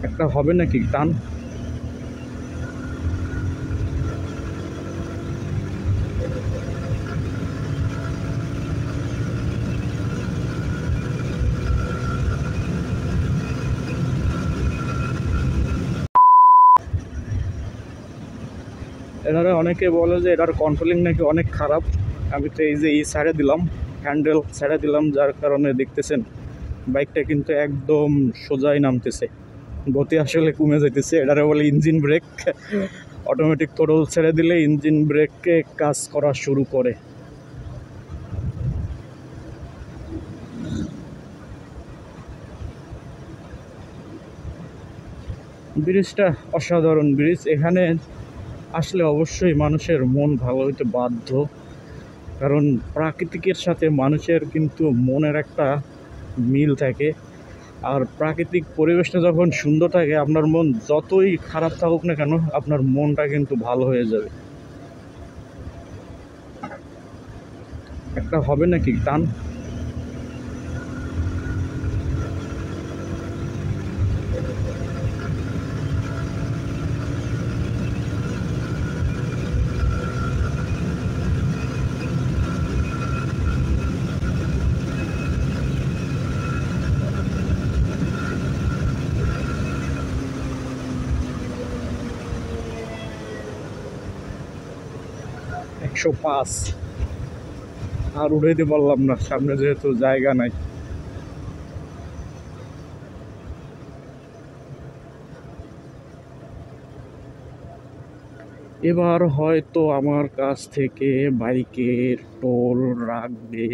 একটা হবে নাকি টান? এনারা অনেকে বলে যে এটার কন্ট্রোলিং নাকি অনেক খারাপ। আমি তো এই যে ছেড়ে দিলাম, হ্যান্ডেল ছেড়ে দিলাম, যার কারণে দেখতেছেন বাইকটা কিন্তু একদম সোজাই নামতেছে, গতি আসলে কমে যাইতেছে। এটারে বলে ইঞ্জিন ব্রেক। অটোমেটিক থ্রোটল ছেড়ে দিলে ইঞ্জিন ব্রেককে কাজ করা শুরু করে। ব্রিজটা অসাধারণ ব্রিজ। এখানে আসলে অবশ্যই মানুষের মন ভালো হইতে বাধ্য, কারণ প্রাকৃতিকের সাথে মানুষের কিন্তু মনের একটা মিল থাকে। আর প্রাকৃতিক পরিবেশটা যখন সুন্দর থাকে, আপনার মন যতই খারাপ থাকুক না কেন, আপনার মনটা কিন্তু ভালো হয়ে যাবে। একটা হবে নাকি টান? একশো পাঁচ আর উড়াইতে পারলাম না, সামনে যেহেতু জায়গা নাই। এবার হয়তো আমার কাছ থেকে বাইকের টোল রাখবে।